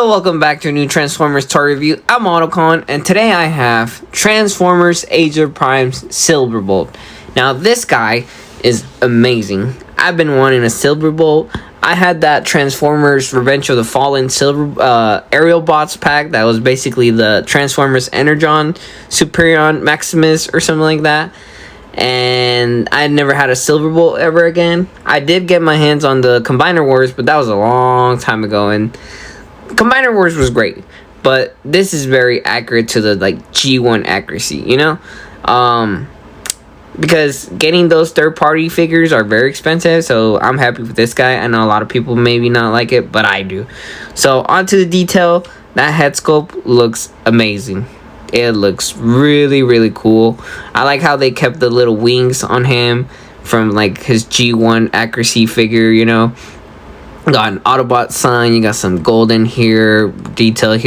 Hello, welcome back to a new Transformers toy review. I'm Autocon, and today I have Transformers Age of Prime's Silverbolt. Now, this guy is amazing. I've been wanting a Silverbolt. I had that Transformers Revenge of the Fallen Aerialbots pack that was basically the Transformers Energon, Superion, Maximus, or something like that. And I never had a Silverbolt ever again. I did get my hands on the Combiner Wars, but that was a long time ago, and Combiner Wars was great, but this is very accurate to the G1 accuracy, you know? Because getting those third-party figures are very expensive, so I'm happy with this guy. I know a lot of people maybe not like it, but I do. So onto the detail. That head sculpt looks amazing. It looks really, really cool. I like how they kept the little wings on him from his G1 accuracy figure, you know? Got an Autobot sign, you got some golden here, detail,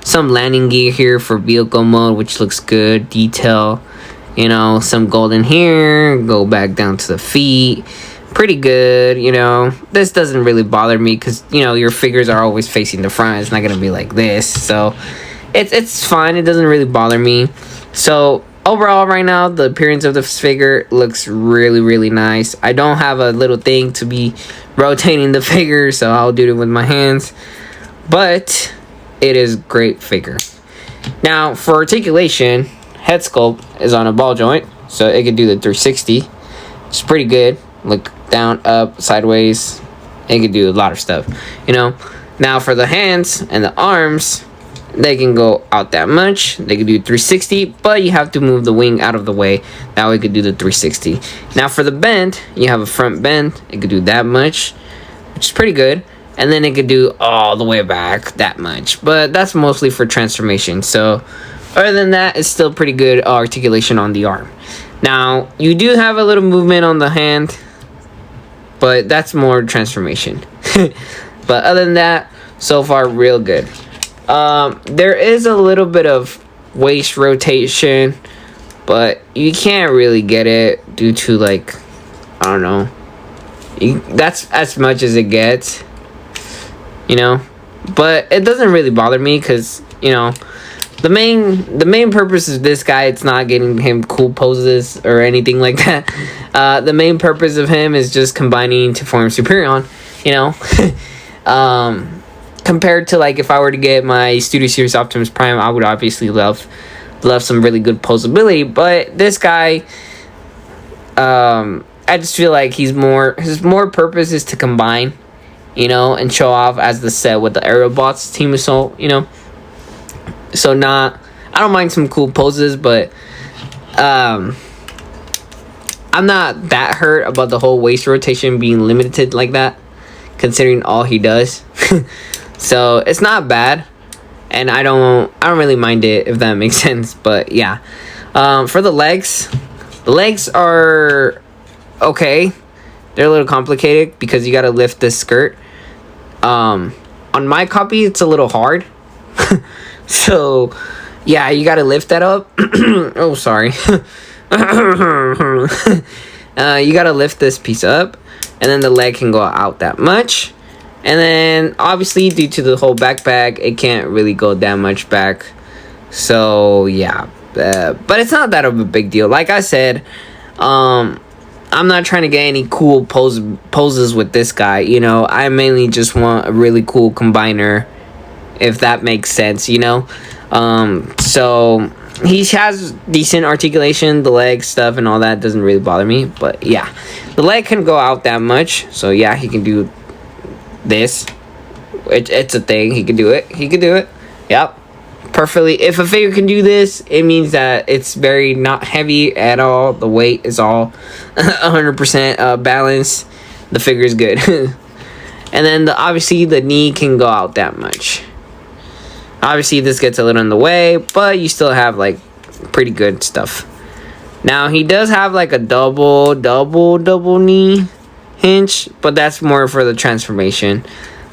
some landing gear here for vehicle mode, which looks good, detail, you know, some golden here, go back down to the feet, pretty good, you know. This doesn't really bother me because, you know, your figures are always facing the front. It's not gonna be like this, so it's fine. It doesn't really bother me. So overall, right now, the appearance of this figure looks really, really nice. I don't have a little thing to be rotating the figure, so I'll do it with my hands. But it is a great figure. Now, for articulation, head sculpt is on a ball joint, so it can do the 360. It's pretty good. Look down, up, sideways. It can do a lot of stuff, you know. Now, for the hands and the arms, they can go out that much. They can do 360, but you have to move the wing out of the way. That way, you could do the 360. Now, for the bend, you have a front bend. It could do that much, which is pretty good. And then it could do all the way back that much. But that's mostly for transformation. So, other than that, it's still pretty good articulation on the arm. Now, you do have a little movement on the hand, but that's more transformation. But other than that, so far, real good. There is a little bit of waist rotation, but you can't really get it due to I don't know. That's as much as it gets, you know. But it doesn't really bother me because, you know, the main purpose of this guy, it's not getting him cool poses or anything like that. The main purpose of him is just combining to form Superion, you know. Compared to if I were to get my Studio Series Optimus Prime, I would obviously love some really good posability. But this guy, I just feel like his more purpose is to combine, you know, and show off as the set with the Aerialbots Team Assault, you know. So I don't mind some cool poses, but I'm not that hurt about the whole waist rotation being limited like that, considering all he does. So it's not bad, and I don't really mind it, if that makes sense. But yeah, for the legs are okay. They're a little complicated because you gotta lift this skirt. On my copy, it's a little hard. So yeah, you gotta lift that up. Oh, sorry. You gotta lift this piece up, and then the leg can go out that much. And then, obviously, due to the whole backpack, it can't really go that much back. So, yeah. But it's not that of a big deal. Like I said, I'm not trying to get any cool poses with this guy. You know, I mainly just want a really cool combiner, if that makes sense, you know. So, he has decent articulation. The leg stuff and all that doesn't really bother me. But, yeah. The leg can go out that much. So, yeah, he can do this. It's a thing. He can do it. Yep, perfectly. If a figure can do this, it means that it's very not heavy at all. The weight is all 100% balanced. The figure is good. And then obviously the knee can go out that much. Obviously this gets a little in the way, but you still have pretty good stuff. Now he does have a double knee hinge, but that's more for the transformation.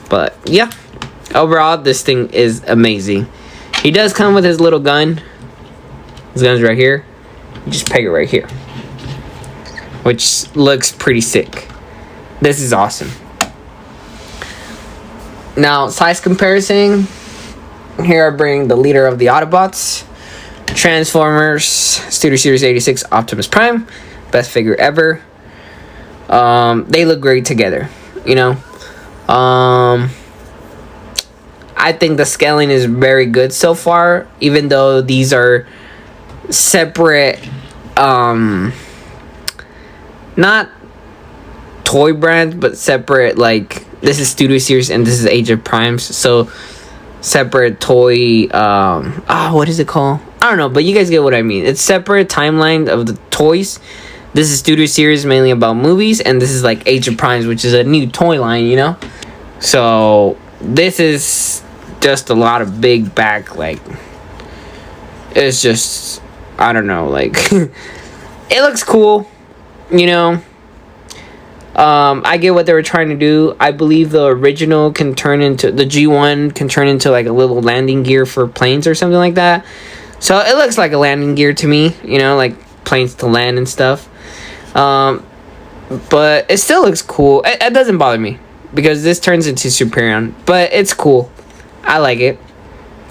But yeah, overall this thing is amazing. He does come with his little gun. His gun's right here. You just peg it right here, which looks pretty sick. This is awesome. Now, size comparison. Here I bring the leader of the Autobots, Transformers Studio Series 86 Optimus Prime, best figure ever. They look great together, you know. I think the scaling is very good so far, even though these are separate, not toy brands, but separate, like, this is Studio Series and this is Age of Primes, so separate toy, what is it called? I don't know, but you guys get what I mean. It's separate timeline of the toys. This is Studio Series, mainly about movies, and this is like Age of Primes, which is a new toy line, you know? So this is just a lot of big back, like, it's just, I don't know, like, it looks cool, you know? I get what they were trying to do. I believe the original can turn into, the G1 can turn into like a little landing gear for planes or something like that. So it looks like a landing gear to me, you know, like planes to land and stuff. But it still looks cool. It doesn't bother me because this turns into Superion, but it's cool. I like it,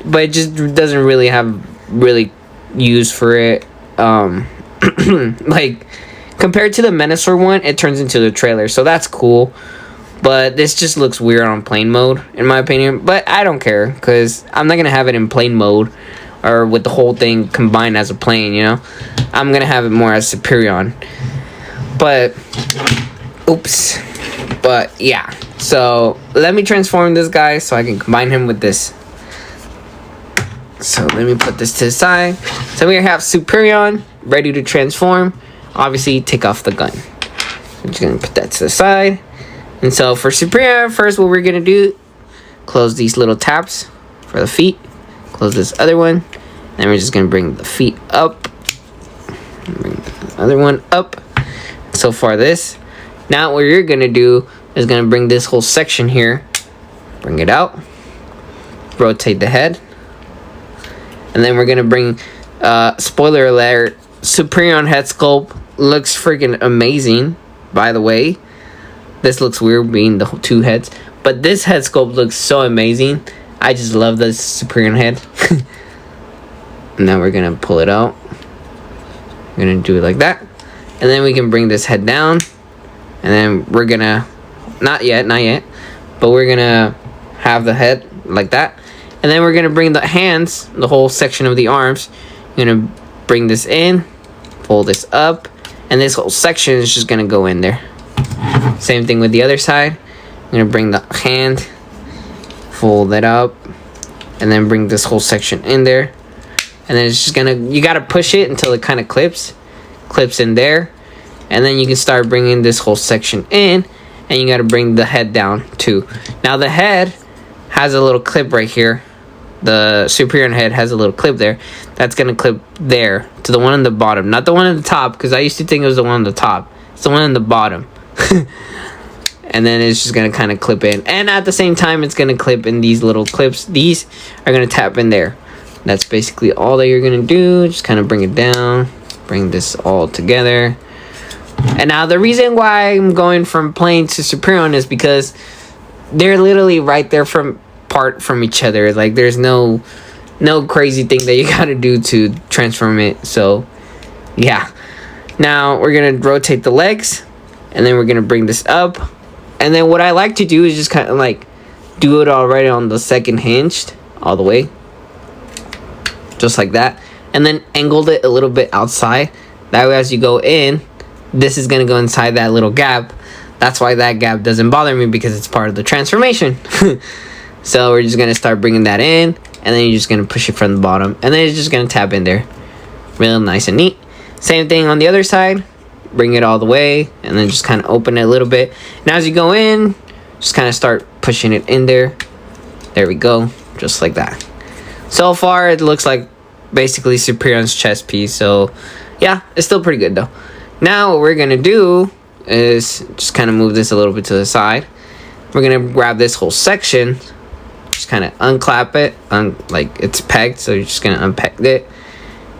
but it just doesn't really have really use for it. Like, compared to the Menasor one, it turns into the trailer, so that's cool. But this just looks weird on plane mode, in my opinion. But I don't care, because I'm not going to have it in plane mode, or with the whole thing combined as a plane, you know? I'm going to have it more as Superion. But, oops. But, yeah. So, let me transform this guy so I can combine him with this. So, let me put this to the side. So, we have Superion ready to transform. Obviously, take off the gun. I'm just going to put that to the side. And so, for Superion, first what we're going to do, close these little tabs for the feet. Close this other one. Then we're just going to bring the feet up. Bring the other one up. So far, this. Now, what you're going to do is going to bring this whole section here. Bring it out. Rotate the head. And then we're going to bring, spoiler alert, Superion head sculpt looks freaking amazing, by the way. This looks weird being the two heads, but this head sculpt looks so amazing. I just love this Superion head. Now we're gonna pull it out. We're gonna do it like that, and then we can bring this head down, and then we're gonna not yet, but we're gonna have the head like that, and then we're gonna bring the hands, the whole section of the arms. We're gonna bring this in, fold this up, and this whole section is just gonna go in there. Same thing with the other side. I'm gonna bring the hand, fold that up, and then bring this whole section in there. And then it's just gonna, you gotta push it until it kind of clips in there. And then you can start bringing this whole section in, and you gotta bring the head down too. Now the head has a little clip right here. The Superion head has a little clip there. That's going to clip there to the one on the bottom. Not the one on the top, because I used to think it was the one on the top. It's the one on the bottom. And then it's just going to kind of clip in. And at the same time, it's going to clip in these little clips. These are going to tap in there. That's basically all that you're going to do. Just kind of bring it down. Bring this all together. And now the reason why I'm going from plane to Superion is because they're literally right there apart from each other. Like, there's no crazy thing that you gotta do to transform it. So yeah, now we're gonna rotate the legs, and then we're gonna bring this up, and then what I like to do is just kind of like do it already on the second hinged all the way, just like that, and then angled it a little bit outside. That way, as you go in, this is gonna go inside that little gap. That's why that gap doesn't bother me, because it's part of the transformation. So we're just going to start bringing that in, and then you're just going to push it from the bottom, and then it's just going to tap in there. Real nice and neat. Same thing on the other side. Bring it all the way, and then just kind of open it a little bit. And as you go in, just kind of start pushing it in there. There we go. Just like that. So far, it looks like basically Superion's chest piece. So yeah, it's still pretty good though. Now what we're going to do is just kind of move this a little bit to the side. We're going to grab this whole section. Just kind of unclap it, like it's pegged, so you're just gonna unpeg it,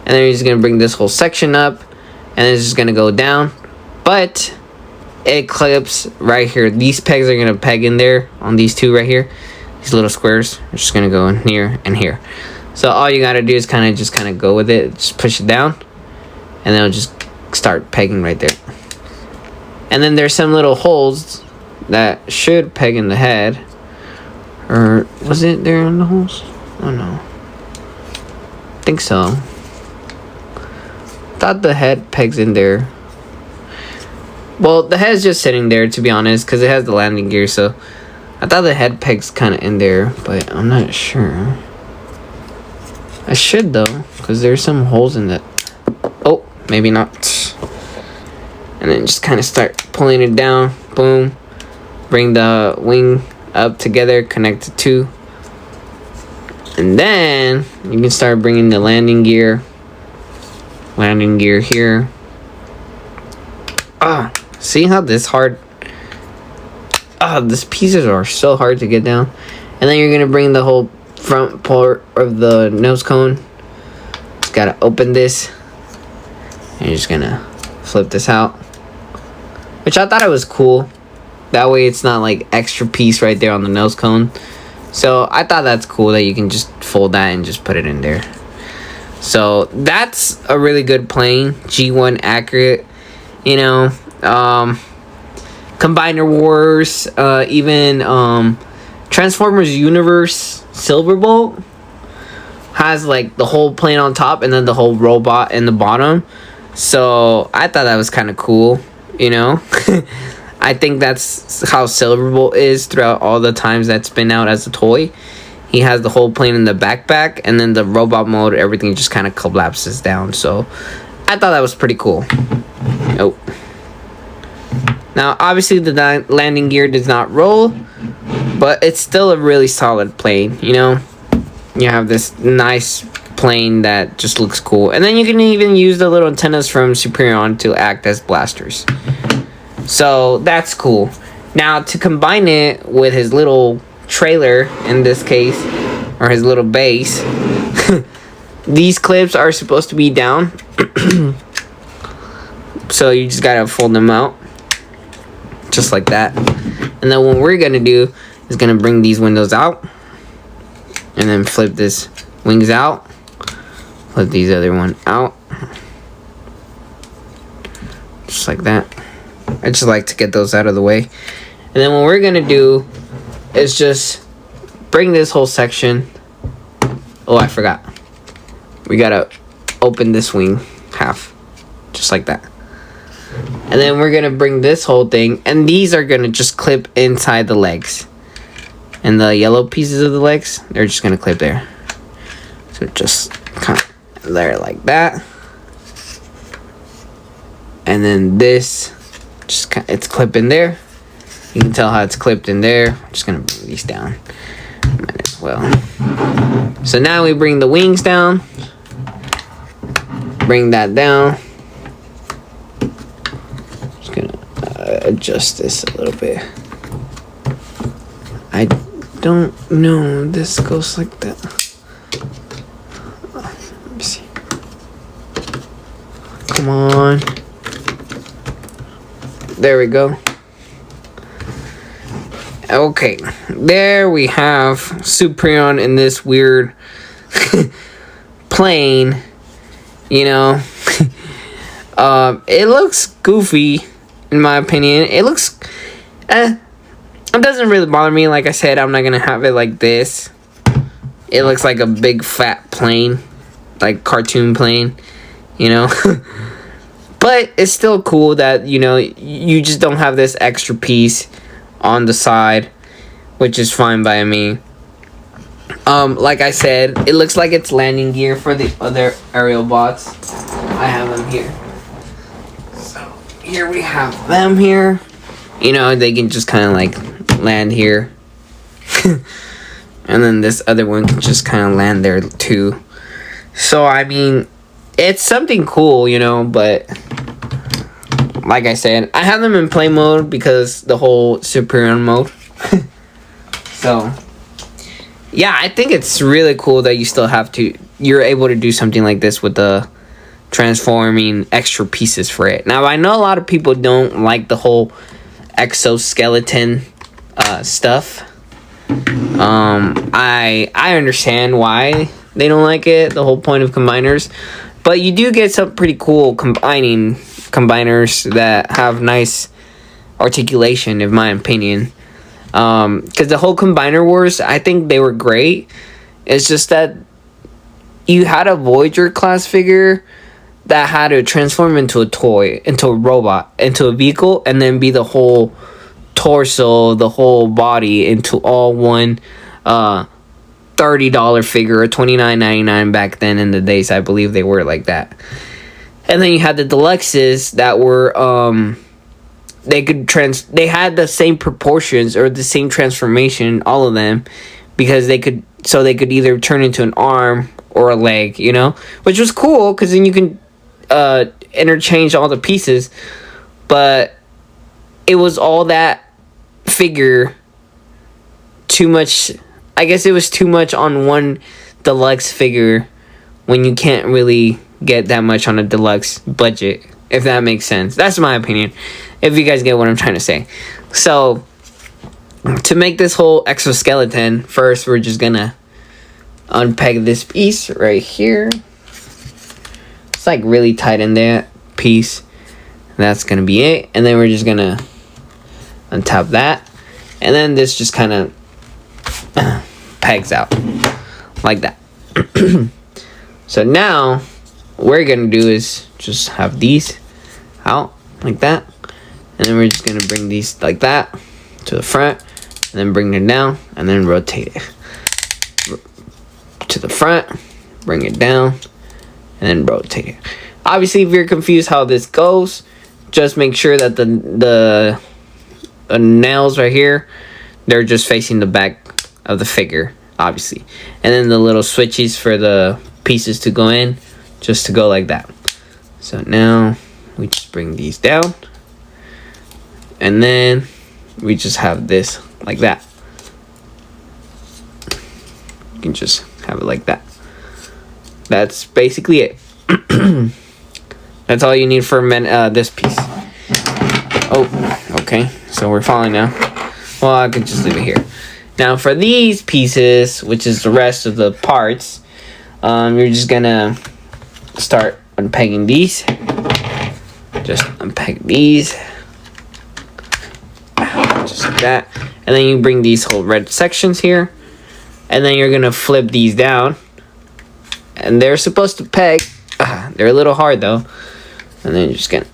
and then you're just gonna bring this whole section up, and it's just gonna go down, but it clips right here. These pegs are gonna peg in there on these two right here. these little squares are just gonna go in here and here. So all you gotta do is kind of go with it, just push it down, and then it'll just start pegging right there. And then there's some little holes that should peg in the head. Or was it there in the holes? Oh no. I think so. Thought the head pegs in there. Well, the head's just sitting there, to be honest, because it has the landing gear, so I thought the head peg's kind of in there, but I'm not sure. I should, though, because there's some holes in that. Oh, maybe not. And then just kind of start pulling it down. Boom. Bring the wing up together, connect the two. And then you can start bringing the landing gear. Landing gear here. See how this hard? These pieces are so hard to get down. And then you're gonna bring the whole front part of the nose cone. Just gotta open this. And you're just gonna flip this out. Which I thought it was cool. That way it's not like extra piece right there on the nose cone. So I thought that's cool that you can just fold that and just put it in there. So that's a really good plane. G1 accurate. You know, Combiner Wars, even Transformers Universe Silverbolt has like the whole plane on top and then the whole robot in the bottom. So I thought that was kind of cool, you know. I think that's how Silverbolt is throughout all the times that's been out as a toy. He has the whole plane in the backpack, and then the robot mode, everything just kind of collapses down. So I thought that was pretty cool. Oh. Now, obviously, the landing gear does not roll, but it's still a really solid plane, you know? You have this nice plane that just looks cool. And then you can even use the little antennas from Superion to act as blasters. So, that's cool. Now, to combine it with his little trailer, in this case, or his little base, these clips are supposed to be down. So, you just gotta fold them out. Just like that. And then what we're gonna do is gonna bring these windows out. And then flip this wings out. Flip these other one out. Just like that. I just like to get those out of the way. And then what we're gonna do is just bring this whole section. Oh, I forgot. We gotta open this wing half. Just like that. And then we're gonna bring this whole thing, and these are gonna just clip inside the legs. And the yellow pieces of the legs, they're just gonna clip there. So just kind of there like that. And then this, just it's clipping there. You can tell how it's clipped in there. I'm just gonna bring these down. Might as well. So now we bring the wings down. Bring that down. Adjust this a little bit. I don't know. This goes like that. Let me see. Come on. There we go. Okay. There we have Superion in this weird plane. You know. It looks goofy. In my opinion, it looks, it doesn't really bother me. Like I said, I'm not gonna have it like this. It looks like a big fat plane, like cartoon plane, you know. But it's still cool that, you know, you just don't have this extra piece on the side, which is fine by me. Like I said, it looks like it's landing gear for the other Aerialbots. I have them here. Here we have them here. You know, they can just kind of like land here. And then this other one can just kind of land there too. So, I mean, it's something cool, you know, but like I said, I have them in play mode because the whole Superion mode. So, yeah, I think it's really cool that you still have to, you're able to do something like this with the transforming extra pieces for it. Now, I know a lot of people don't like the whole exoskeleton stuff. I understand why they don't like it, the whole point of combiners, but you do get some pretty cool combiners that have nice articulation, in my opinion. Because the whole combiner wars, I think they were great. It's just that you had a Voyager class figure that had to transform into a toy, into a robot, into a vehicle, and then be the whole torso, the whole body into all one $30 figure, or $29.99 back then in the days. I believe they were like that. And then you had the deluxes that were they had the same proportions or the same transformation, all of them, because they could either turn into an arm or a leg, you know, which was cool because then you can interchange all the pieces. But it was all that figure too much. I guess it was too much on one deluxe figure when you can't really get that much on a deluxe budget, if that makes sense. That's my opinion, if you guys get what I'm trying to say. So to make this whole exoskeleton, first we're just gonna unpeg this piece right here. It's like really tight in that piece. That's gonna be it. And then we're just gonna untap that, and then this just kind of pegs out like that. So now what we're gonna do is just have these out like that, and then we're just gonna bring these like that to the front, and then bring it down, and then rotate it to the front, bring it down, and then rotate it. Obviously, if you're confused how this goes, just make sure that the nails right here, they're just facing the back of the figure, obviously. And then the little switches for the pieces to go in, just to go like that. So now we just bring these down, and then we just have this like that. You can just have it like that. That's basically it. That's all you need for this piece. Oh, okay. So we're falling now. Well, I could just leave it here. Now for these pieces, which is the rest of the parts, you're just gonna start unpegging these. Just unpeg these. Just like that. And then you bring these whole red sections here. And then you're gonna flip these down. And they're supposed to peg. They're a little hard though. And then you're just gonna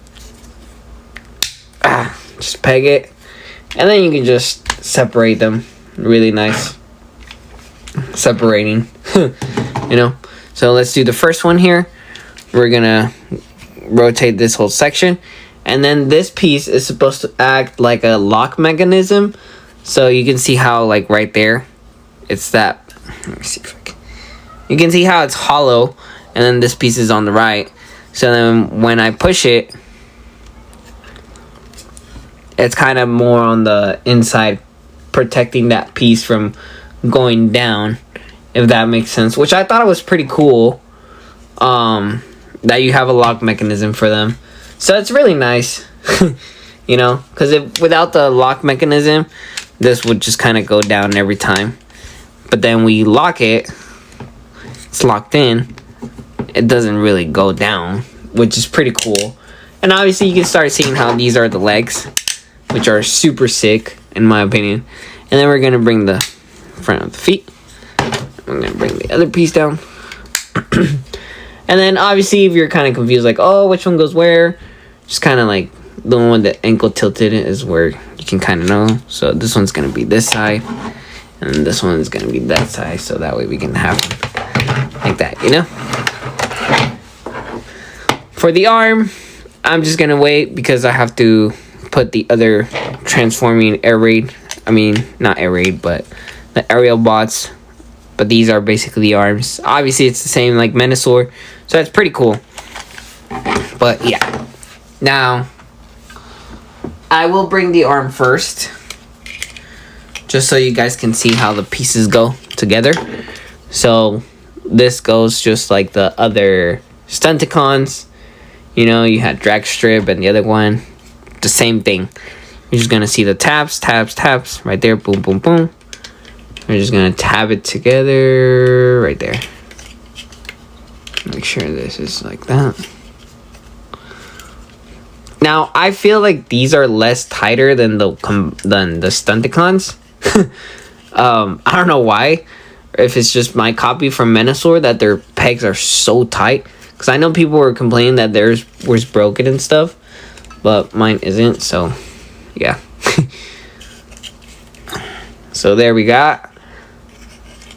just peg it. And then you can just separate them. Really nice separating. You know. So let's do the first one here. We're gonna rotate this whole section, and then this piece is supposed to act like a lock mechanism. So you can see how, like right there, it's that. Let me see if I can. You can see how it's hollow, and then this piece is on the right. So then when I push it, it's kind of more on the inside, protecting that piece from going down, if that makes sense. Which I thought it was pretty cool, that you have a lock mechanism for them. So it's really nice, you know, because without the lock mechanism, this would just kind of go down every time. But then we lock it, it's locked in, it doesn't really go down, which is pretty cool. And obviously you can start seeing how these are the legs, which are super sick in my opinion. And then we're gonna bring the front of the feet. I'm gonna bring the other piece down. And then obviously if you're kind of confused, like, oh, which one goes where, just kind of like the one with the ankle tilted is where you can kind of know. So this one's gonna be this side, and this one's gonna be that side, so that way we can have like that, you know. For the arm, I'm just gonna wait because I have to put the other transforming air raid, I mean not air raid, but the Aerialbots. But these are basically arms. Obviously it's the same like Menasor, so that's pretty cool. But yeah, now I will bring the arm first, just so you guys can see how the pieces go together. So this goes just like the other Stunticons. You know, you had Drag Strip and the other one, the same thing. You're just gonna see the taps right there, boom, boom, boom. We're just gonna tab it together right there. Make sure this is like that. Now I feel like these are less tighter than the Stunticons. I don't know why. If it's just my copy from Menasor that their pegs are so tight. Because I know people were complaining that theirs was broken and stuff. But mine isn't. So, yeah. So there we got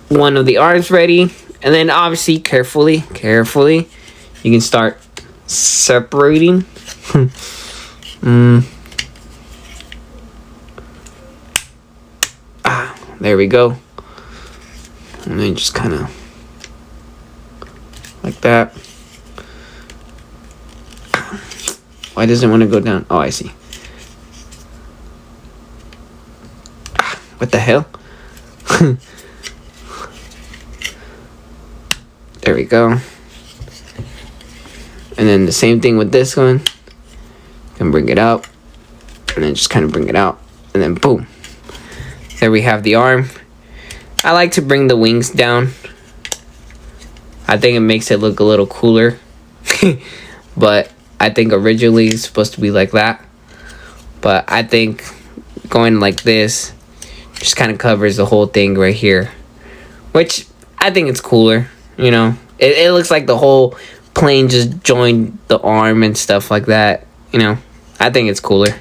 one of the arms ready. And then obviously, carefully, you can start separating. There we go. And then just kind of like that. Why doesn't it want to go down? Oh, I see. What the hell? There we go. And then the same thing with this one. You can bring it out. And then just kind of bring it out. And then boom. There we have the arm. I like to bring the wings down. I think it makes it look a little cooler. But I think originally it's supposed to be like that. But I think going like this just kind of covers the whole thing right here. Which I think it's cooler. You know, it looks like the whole plane just joined the arm and stuff like that. You know, I think it's cooler.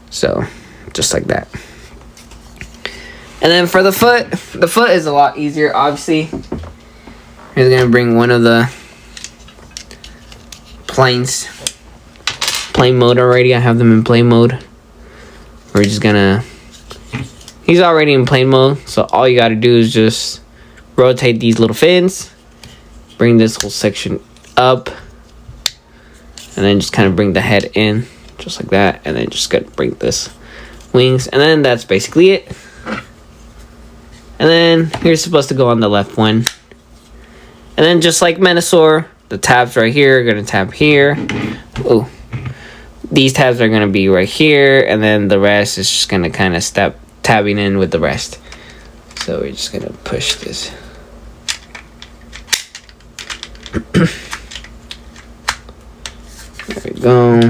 So, just like that. And then for the foot is a lot easier, obviously. Here's gonna bring one of the planes. Plane mode already. I have them in plane mode. We're just gonna... He's already in plane mode, so all you gotta do is just rotate these little fins. Bring this whole section up. And then just kind of bring the head in. Just like that. And then just gotta bring this wings. And then that's basically it. And then here's supposed to go on the left one. And then just like Menasor, the tabs right here are gonna tab here. Oh, these tabs are gonna be right here, and then the rest is just gonna kind of step tabbing in with the rest. So we're just gonna push this. There we go.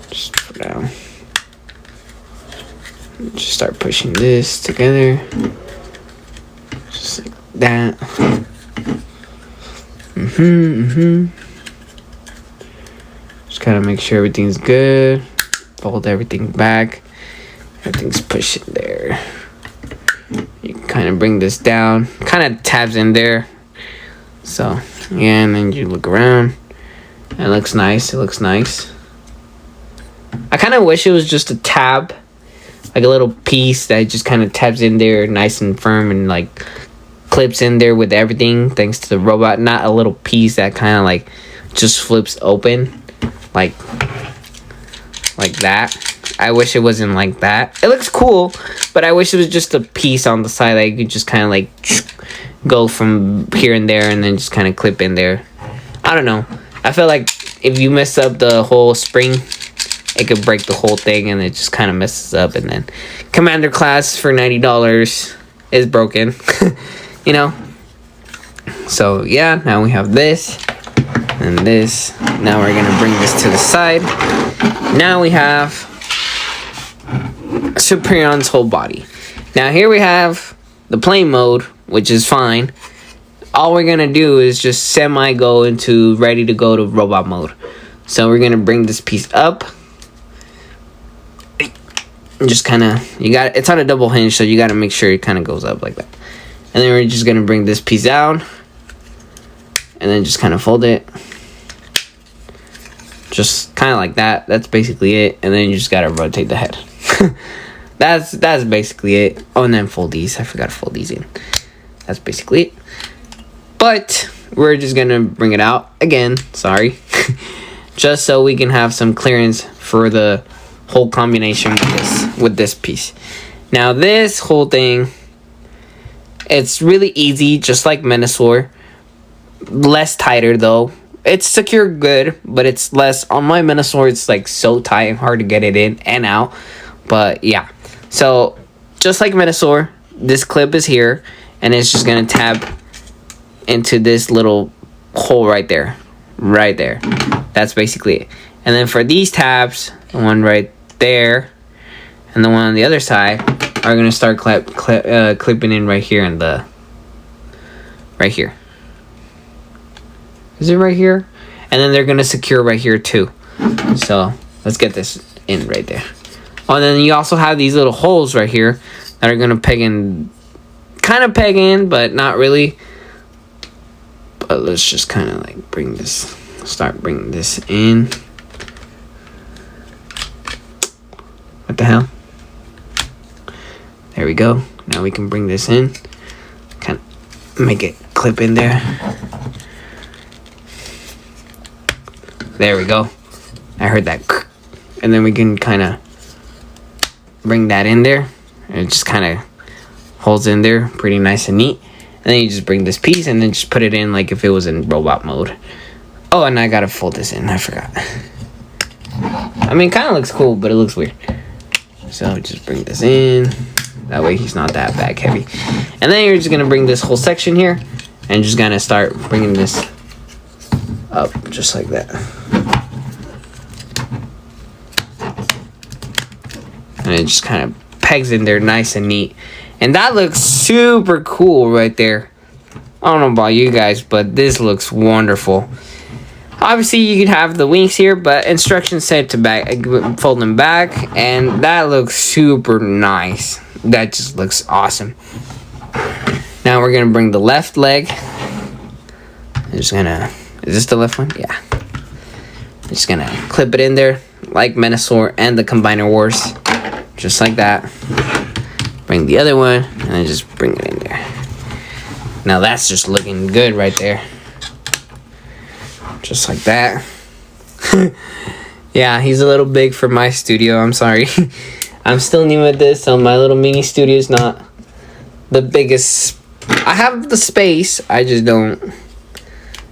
Just put down. Just start pushing this together. Just like that. Just kind of make sure everything's good. Fold everything back. Everything's pushing there. You can kind of bring this down. Kind of tabs in there. So, yeah, and then you look around. It looks nice. It looks nice. I kind of wish it was just a tab. Like a little piece that just kind of tabs in there nice and firm and like clips in there with everything thanks to the robot. Not a little piece that kind of like just flips open like that. I wish it wasn't like that. It looks cool, but I wish it was just a piece on the side that you could just kind of like go from here and there and then just kind of clip in there. I don't know. I feel like if you mess up the whole spring, it could break the whole thing and it just kind of messes up. And then Commander Class for $90 is broken. You know? So yeah, now we have this and this. Now we're gonna bring this to the side. Now we have Superion's whole body. Now here we have the plane mode, which is fine. All we're gonna do is just semi go into ready to go to robot mode. So we're gonna bring this piece up. And just kind of, you got, it's on a double hinge, so you got to make sure it kind of goes up like that. And then we're just going to bring this piece down. And then just kind of fold it. Just kind of like that. That's basically it. And then you just got to rotate the head. That's basically it. Oh, and then fold these. I forgot to fold these in. That's basically it. But we're just going to bring it out again. Sorry. Just so we can have some clearance for the whole combination with this piece. Now this whole thing, it's really easy, just like Menasor. Less tighter though. It's secure good, but it's less. On my Menasor, it's like so tight and hard to get it in and out. But yeah, so just like Metasaur, this clip is here, and it's just gonna tap into this little hole right there. That's basically it. And then for these tabs, the one right there and the one on the other side are gonna start clipping in right here in the right here. Is it right here? And then they're gonna secure right here too. So let's get this in right there. Oh, and then you also have these little holes right here that are gonna peg in, kind of peg in, but not really. But let's just kind of like start bringing this in. What the hell? There we go. Now we can bring this in. Kind of make it clip in there. There we go. I heard that. And then we can kind of bring that in there. And it just kind of holds in there pretty nice and neat. And then you just bring this piece and then just put it in like if it was in robot mode. Oh, and I gotta fold this in. I forgot. I mean, it kind of looks cool, but it looks weird. So just bring this in. That way he's not that bag heavy. And then you're just gonna bring this whole section here and just gonna start bringing this up just like that. And it just kind of pegs in there nice and neat. And that looks super cool right there. I don't know about you guys, but this looks wonderful. Obviously, you can have the wings here, but instructions say to fold them back. And that looks super nice. That just looks awesome. Now we're going to bring the left leg. Is this the left one? Yeah. Just going to clip it in there like Metasaur and the Combiner Wars. Just like that. Bring the other one and then just bring it in there. Now that's just looking good right there. Just like that. Yeah, he's a little big for my studio. I'm sorry. I'm still new at this, so my little mini studio is not the biggest. I have the space. I just don't.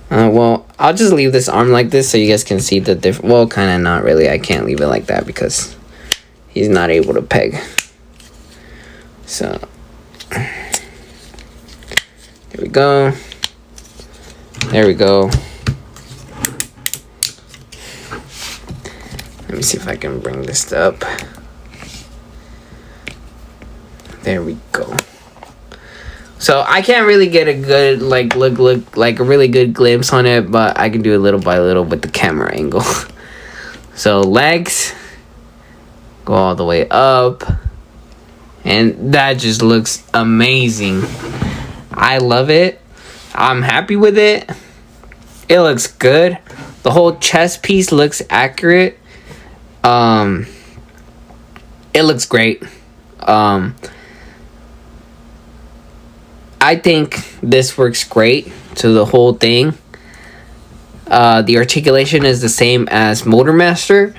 Well, I'll just leave this arm like this so you guys can see the different. Well, kind of not really. I can't leave it like that because he's not able to peg. So there we go. There we go. Let me see if I can bring this up. There we go. So I can't really get a good look like a really good glimpse on it, but I can do it little by little with the camera angle. So legs go all the way up, and that just looks amazing. I love it. I'm happy with it. It looks good. The whole chest piece looks accurate. It looks great. I think this works great to the whole thing. The articulation is the same as Motor Master.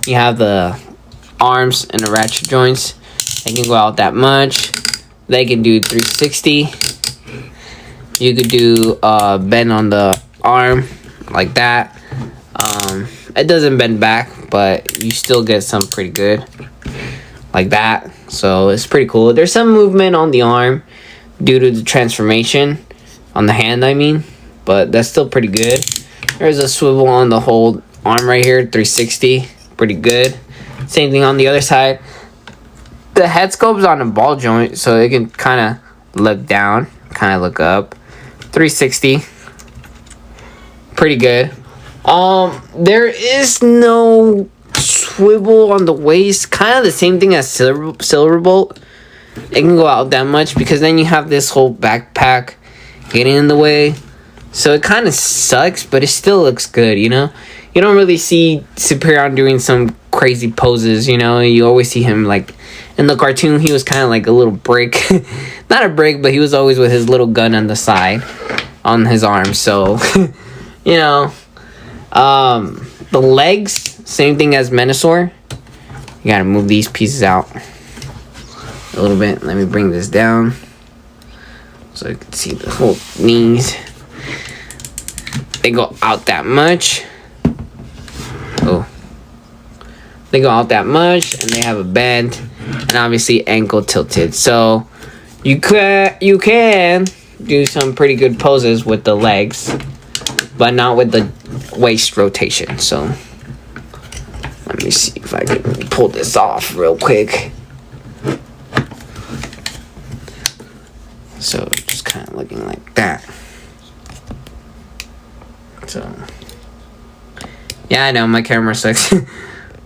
You have the arms and the ratchet joints. They can go out that much. They can do 360. You could do bend on the arm like that. It doesn't bend back, but you still get some pretty good like that. So it's pretty cool. There's some movement on the arm due to the transformation on the hand, I mean, but that's still pretty good. There's a swivel on the whole arm right here, 360, pretty good. Same thing on the other side. The head sculpt's on a ball joint, so it can kind of look down, kind of look up. 360, pretty good. There is no swivel on the waist, kind of the same thing as Silverbolt. It can go out that much because then you have this whole backpack getting in the way. So it kind of sucks, but it still looks good, you know? You don't really see Superion doing some crazy poses, you know? You always see him, like, in the cartoon, he was kind of like a little brick. Not a brick, but he was always with his little gun on the side on his arm. So, you know, the legs, same thing as Metasaur. You gotta move these pieces out a little bit. Let me bring this down so you can see the whole knees. They go out that much. Oh, they go out that much, and they have a bend, and and obviously ankle tilted. So you can do some pretty good poses with the legs, but not with the waist rotation. So let me see if I can pull this off real quick. So just kind of looking like that. So yeah, I know my camera sucks.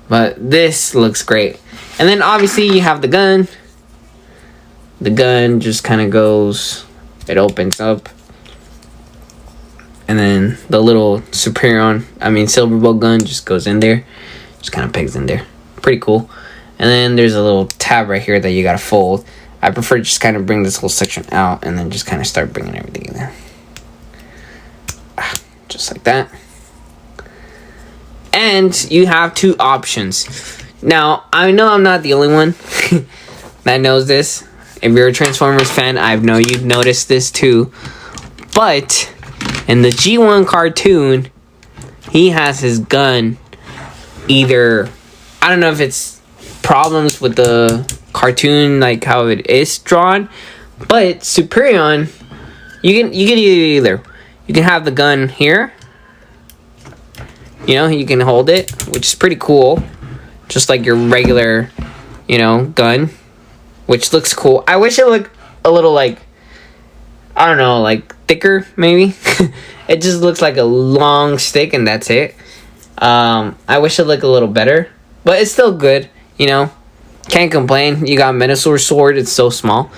But this looks great. And then obviously you have the gun. The gun just kind of goes, it opens up. And then the little Silverbolt gun just goes in there. Just kind of pegs in there. Pretty cool. And then there's a little tab right here that you gotta fold. I prefer to just kind of bring this whole section out and then just kind of start bringing everything in there. Just like that. And you have two options. Now, I know I'm not the only one that knows this. If you're a Transformers fan, I know you've noticed this too. But in the G1 cartoon, he has his gun either, I don't know if it's problems with the cartoon, like how it is drawn, but Superion, you can either you can have the gun here, you know, you can hold it, which is pretty cool, just like your regular, you know, gun, which looks cool. I wish it looked a little like, I don't know, like thicker maybe. It just looks like a long stick and that's it. I wish it looked a little better, but it's still good, you know. Can't complain. You got Minosaur sword, it's so small.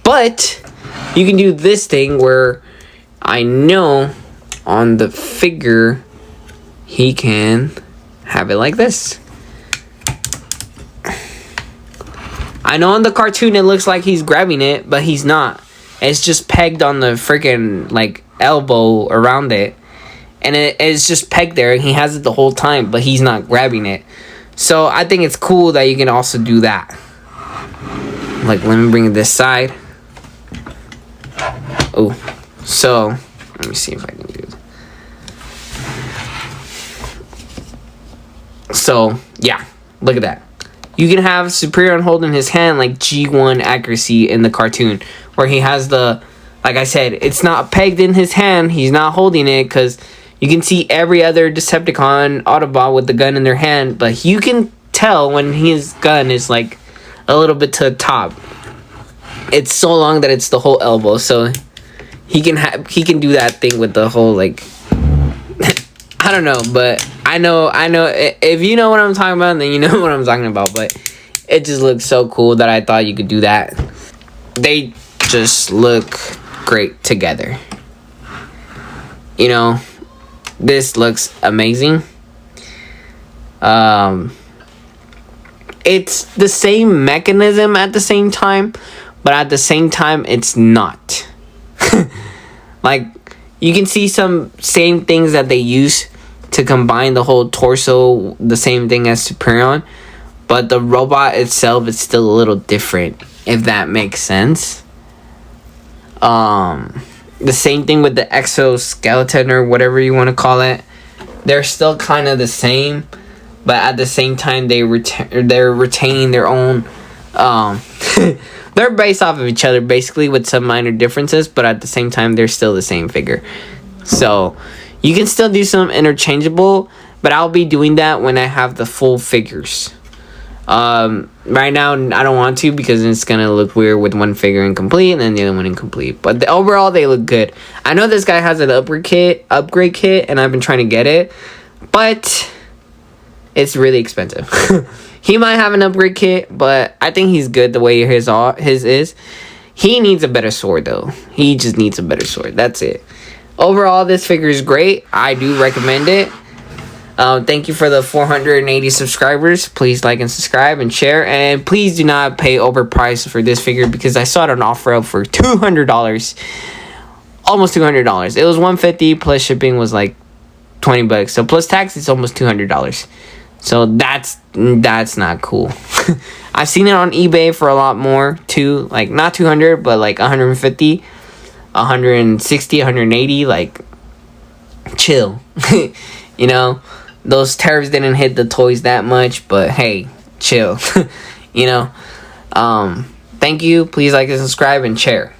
But you can do this thing where I know on the figure he can have it like this. I know on the cartoon it looks like he's grabbing it, but he's not. It's just pegged on the freaking like elbow around it, and it's just pegged there, and he has it the whole time, but he's not grabbing it. So I think it's cool that you can also do that. Like, let me bring this side. Oh, so let me see if I can do it. So yeah, look at that. You can have Superion holding his hand like G1 accuracy in the cartoon, where he has the, like I said, it's not pegged in his hand. He's not holding it because you can see every other Decepticon Autobot with the gun in their hand, but you can tell when his gun is like a little bit to the top. It's so long that it's the whole elbow, so he can do that thing with the whole like I don't know, but I know if you know what I'm talking about, then you know what I'm talking about. But it just looks so cool that I thought you could do that. They just look great together. You know, this looks amazing. It's the same mechanism at the same time, but at the same time it's not. Like, you can see some same things that they use to combine the whole torso, the same thing as Superion, but the robot itself is still a little different, if that makes sense. The same thing with the exoskeleton or whatever you want to call it. They're still kind of the same, but at the same time they're retaining their own they're based off of each other basically with some minor differences, but at the same time they're still the same figure. So you can still do some interchangeable, but I'll be doing that when I have the full figures. Right now I don't want to because it's gonna look weird with one figure incomplete and then the other one incomplete, but overall they look good. I know this guy has an upgrade kit and I've been trying to get it, but it's really expensive. He might have an upgrade kit, but I think he's good the way his is. He needs a better sword though. He just needs a better sword. That's it. Overall, this figure is great. I do recommend it. Thank you for the 480 subscribers. Please like and subscribe and share. And please do not pay overpriced for this figure because I saw it on offer for $200. Almost $200. It was $150 plus shipping was like $20. So plus tax, it's almost $200. So that's not cool. I've seen it on eBay for a lot more too. Like not 200, but like 150, 160, 180. Like chill. You know, those tariffs didn't hit the toys that much, but hey, chill. you know. Thank you. Please like and subscribe and share.